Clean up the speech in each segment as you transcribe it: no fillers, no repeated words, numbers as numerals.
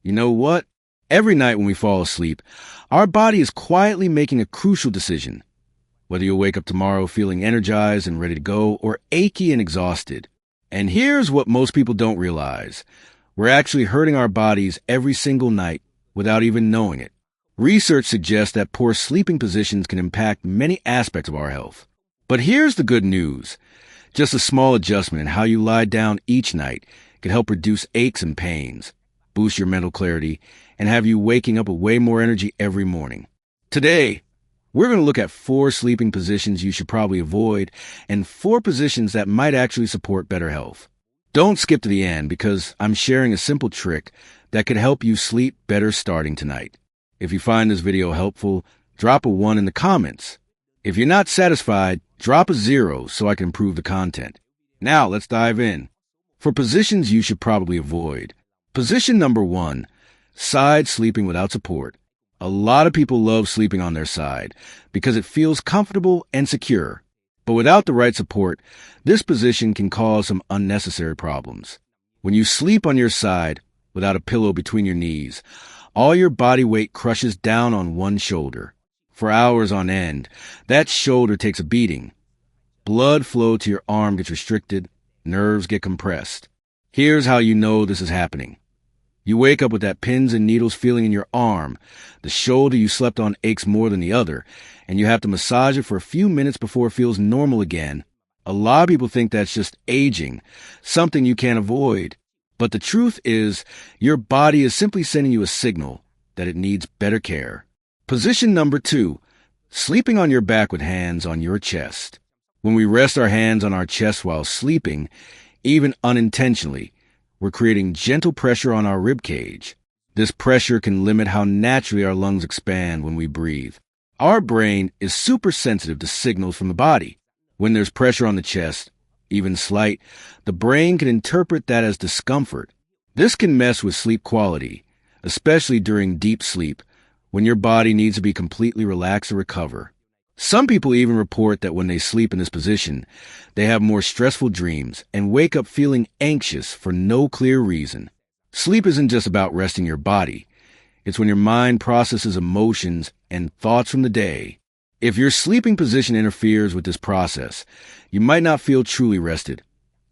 You know what? Every night when we fall asleep, our body is quietly making a crucial decision. Whether you'll wake up tomorrow feeling energized and ready to go, or achy and exhausted. And here's what most people don't realize. We're actually hurting our bodies every single night without even knowing it. Research suggests that poor sleeping positions can impact many aspects of our health. But here's the good news. Just a small adjustment in how you lie down each night can help reduce aches and pains, boost your mental clarity, and have you waking up with way more energy every morning. Today, we're going to look at 4 sleeping positions you should probably avoid and 4 positions that might actually support better health. Don't skip to the end because I'm sharing a simple trick that could help you sleep better starting tonight. If you find this video helpful, drop a 1 in the comments. If you're not satisfied, drop a 0 so I can improve the content. Now let's dive in. For positions you should probably avoid. Position number 1, side sleeping without support. A lot of people love sleeping on their side because it feels comfortable and secure. But without the right support, this position can cause some unnecessary problems. When you sleep on your side without a pillow between your knees, all your body weight crushes down on one shoulder. For hours on end, that shoulder takes a beating. Blood flow to your arm gets restricted, nerves get compressed. Here's how you know this is happening. You wake up with that pins and needles feeling in your arm. The shoulder you slept on aches more than the other, and you have to massage it for a few minutes before it feels normal again. A lot of people think that's just aging, something you can't avoid. But the truth is, your body is simply sending you a signal that it needs better care. Position number 2, sleeping on your back with hands on your chest. When we rest our hands on our chest while sleeping, even unintentionally, we're creating gentle pressure on our rib cage. This pressure can limit how naturally our lungs expand when we breathe. Our brain is super sensitive to signals from the body. When there's pressure on the chest, even slight, the brain can interpret that as discomfort. This can mess with sleep quality, especially during deep sleep, when your body needs to be completely relaxed to recover. Some people even report that when they sleep in this position, they have more stressful dreams and wake up feeling anxious for no clear reason. Sleep isn't just about resting your body. It's when your mind processes emotions and thoughts from the day. If your sleeping position interferes with this process, you might not feel truly rested,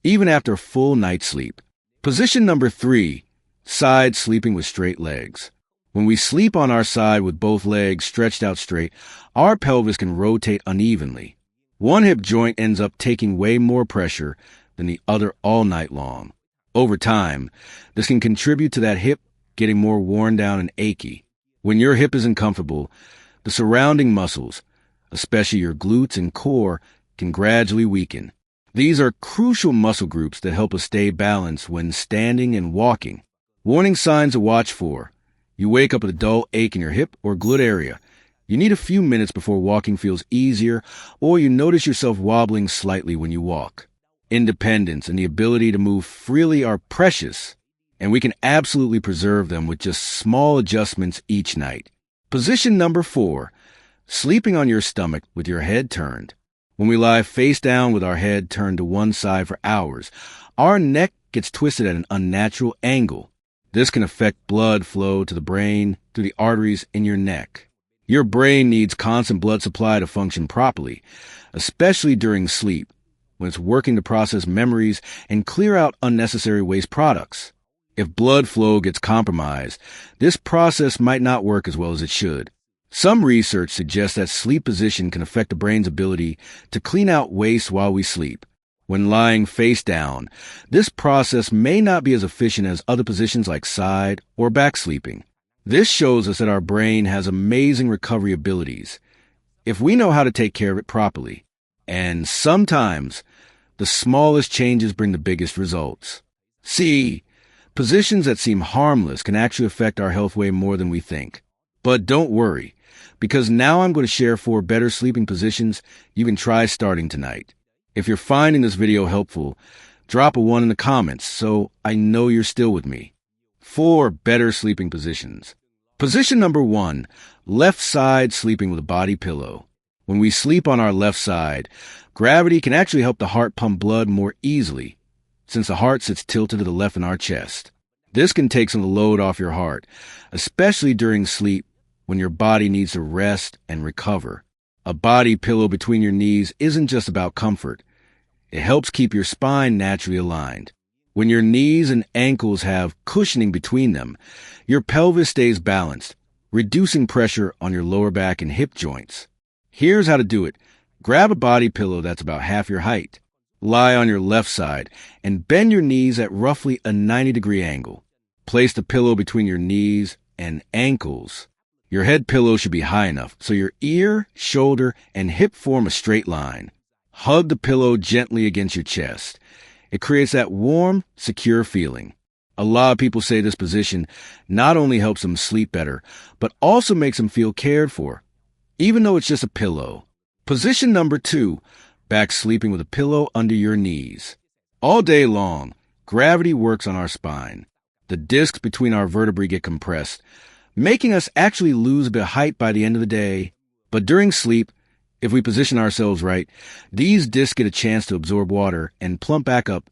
even after a full night's sleep. Position number 3, side sleeping with straight legs. When we sleep on our side with both legs stretched out straight, our pelvis can rotate unevenly. One hip joint ends up taking way more pressure than the other all night long. Over time, this can contribute to that hip getting more worn down and achy. When your hip isn't comfortable, the surrounding muscles, especially your glutes and core, can gradually weaken. These are crucial muscle groups that help us stay balanced when standing and walking. Warning signs to watch for. You wake up with a dull ache in your hip or glute area. You need a few minutes before walking feels easier, or you notice yourself wobbling slightly when you walk. Independence and the ability to move freely are precious, and we can absolutely preserve them with just small adjustments each night. Position number 4, sleeping on your stomach with your head turned. When we lie face down with our head turned to one side for hours, our neck gets twisted at an unnatural angle. This can affect blood flow to the brain through the arteries in your neck. Your brain needs constant blood supply to function properly, especially during sleep, when it's working to process memories and clear out unnecessary waste products. If blood flow gets compromised, this process might not work as well as it should. Some research suggests that sleep position can affect the brain's ability to clean out waste while we sleep. When lying face down, this process may not be as efficient as other positions like side or back sleeping. This shows us that our brain has amazing recovery abilities if we know how to take care of it properly. And sometimes, the smallest changes bring the biggest results. See, positions that seem harmless can actually affect our health way more than we think. But don't worry, because now I'm going to share 4 better sleeping positions you can try starting tonight. If you're finding this video helpful, drop a 1 in the comments so I know you're still with me. 4 better sleeping positions. Position number 1, left side sleeping with a body pillow. When we sleep on our left side, gravity can actually help the heart pump blood more easily, since the heart sits tilted to the left in our chest. This can take some of the load off your heart, especially during sleep when your body needs to rest and recover. A body pillow between your knees isn't just about comfort. It helps keep your spine naturally aligned. When your knees and ankles have cushioning between them, your pelvis stays balanced, reducing pressure on your lower back and hip joints. Here's how to do it. Grab a body pillow that's about half your height. Lie on your left side and bend your knees at roughly a 90-degree angle. Place the pillow between your knees and ankles. Your head pillow should be high enough so your ear, shoulder, and hip form a straight line. Hug the pillow gently against your chest. It creates that warm, secure feeling. A lot of people say this position not only helps them sleep better, but also makes them feel cared for, even though it's just a pillow. Position number 2, back sleeping with a pillow under your knees. All day long, gravity works on our spine. The discs between our vertebrae get compressed, making us actually lose a bit of height by the end of the day. But during sleep, if we position ourselves right, these discs get a chance to absorb water and plump back up,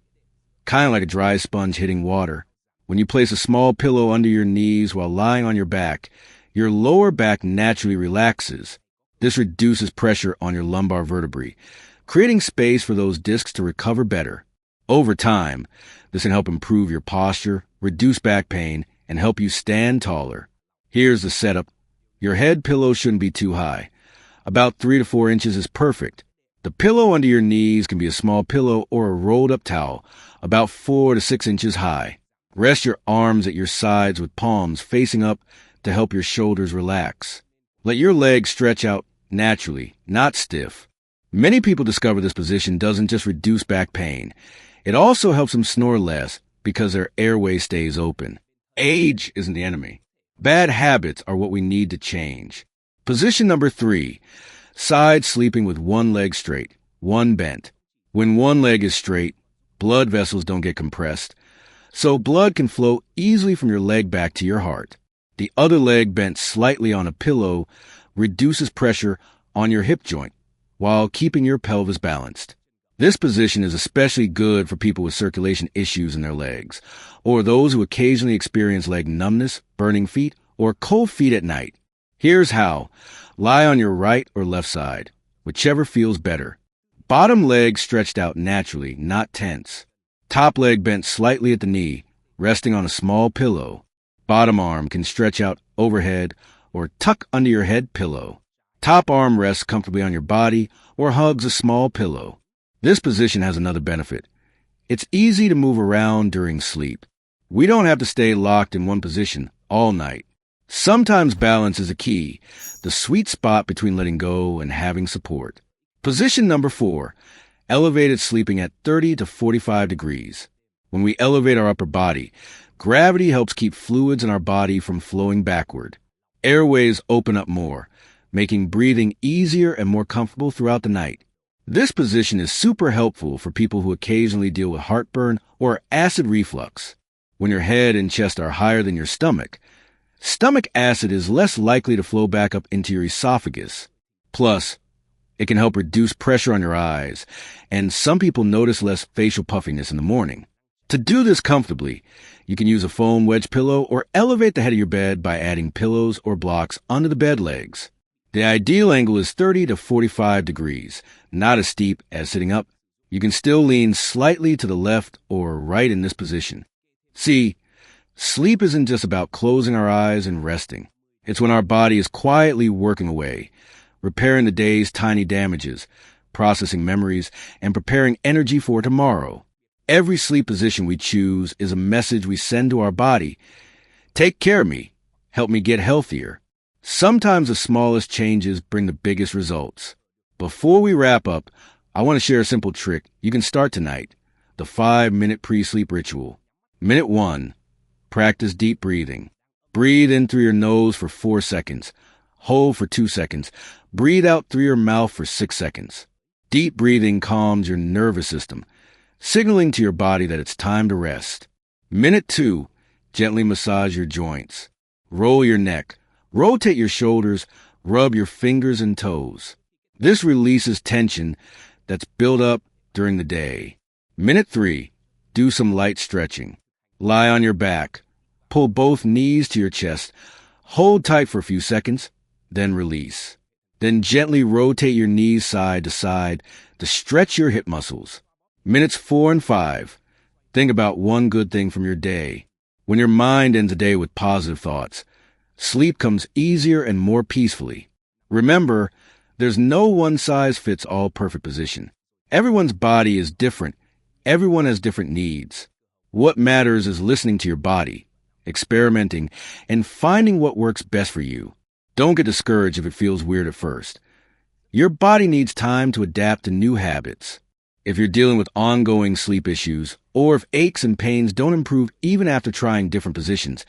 kind of like a dry sponge hitting water. When you place a small pillow under your knees while lying on your back, your lower back naturally relaxes. This reduces pressure on your lumbar vertebrae, creating space for those discs to recover better. Over time, this can help improve your posture, reduce back pain, and help you stand taller. Here's the setup. Your head pillow shouldn't be too high. About 3 to 4 inches is perfect. The pillow under your knees can be a small pillow or a rolled-up towel, about 4 to 6 inches high. Rest your arms at your sides with palms facing up to help your shoulders relax. Let your legs stretch out naturally, not stiff. Many people discover this position doesn't just reduce back pain. It also helps them snore less because their airway stays open. Age isn't the enemy. Bad habits are what we need to change. Position number 3, side sleeping with one leg straight, one bent. When one leg is straight, blood vessels don't get compressed, so blood can flow easily from your leg back to your heart. The other leg bent slightly on a pillow reduces pressure on your hip joint while keeping your pelvis balanced. This position is especially good for people with circulation issues in their legs, or those who occasionally experience leg numbness, burning feet, or cold feet at night. Here's how. Lie on your right or left side, whichever feels better. Bottom leg stretched out naturally, not tense. Top leg bent slightly at the knee, resting on a small pillow. Bottom arm can stretch out overhead or tuck under your head pillow. Top arm rests comfortably on your body or hugs a small pillow. This position has another benefit. It's easy to move around during sleep. We don't have to stay locked in one position all night. Sometimes balance is a key, the sweet spot between letting go and having support. Position number 4, elevated sleeping at 30 to 45 degrees. When we elevate our upper body, gravity helps keep fluids in our body from flowing backward. Airways open up more, making breathing easier and more comfortable throughout the night. This position is super helpful for people who occasionally deal with heartburn or acid reflux. When your head and chest are higher than your stomach acid is less likely to flow back up into your esophagus. Plus, it can help reduce pressure on your eyes, and some people notice less facial puffiness in the morning. To do this comfortably, you can use a foam wedge pillow or elevate the head of your bed by adding pillows or blocks under the bed legs. The ideal angle is 30 to 45 degrees, not as steep as sitting up. You can still lean slightly to the left or right in this position. See, sleep isn't just about closing our eyes and resting. It's when our body is quietly working away, repairing the day's tiny damages, processing memories, and preparing energy for tomorrow. Every sleep position we choose is a message we send to our body. Take care of me. Help me get healthier. Sometimes the smallest changes bring the biggest results. Before we wrap up, I want to share a simple trick you can start tonight, the 5-minute pre-sleep ritual. Minute 1. Practice deep breathing. Breathe in through your nose for 4 seconds. Hold for 2 seconds. Breathe out through your mouth for 6 seconds. Deep breathing calms your nervous system, signaling to your body that it's time to rest. Minute 2. Gently massage your joints. Roll your neck. Rotate your shoulders. Rub your fingers and toes. This releases tension that's built up during the day. Minute 3. Do some light stretching. Lie on your back. Pull both knees to your chest. Hold tight for a few seconds, then release. Then gently rotate your knees side to side to stretch your hip muscles. Minutes 4 and 5. Think about one good thing from your day. When your mind ends a day with positive thoughts, sleep comes easier and more peacefully. Remember, there's no one-size-fits-all perfect position. Everyone's body is different. Everyone has different needs. What matters is listening to your body, experimenting, and finding what works best for you. Don't get discouraged if it feels weird at first. Your body needs time to adapt to new habits. If you're dealing with ongoing sleep issues, or if aches and pains don't improve even after trying different positions,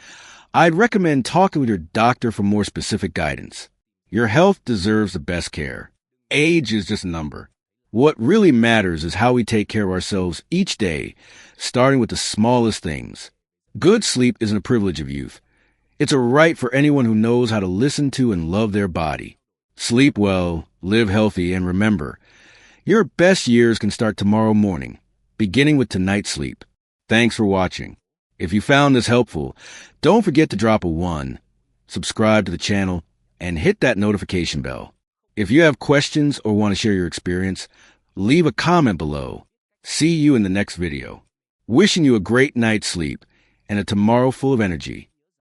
I'd recommend talking with your doctor for more specific guidance. Your health deserves the best care. Age is just a number. What really matters is how we take care of ourselves each day, starting with the smallest things. Good sleep isn't a privilege of youth. It's a right for anyone who knows how to listen to and love their body. Sleep well, live healthy, and remember, your best years can start tomorrow morning, beginning with tonight's sleep. Thanks for watching. If you found this helpful, don't forget to drop a 1, subscribe to the channel, and hit that notification bell. If you have questions or want to share your experience, leave a comment below. See you in the next video. Wishing you a great night's sleep and a tomorrow full of energy.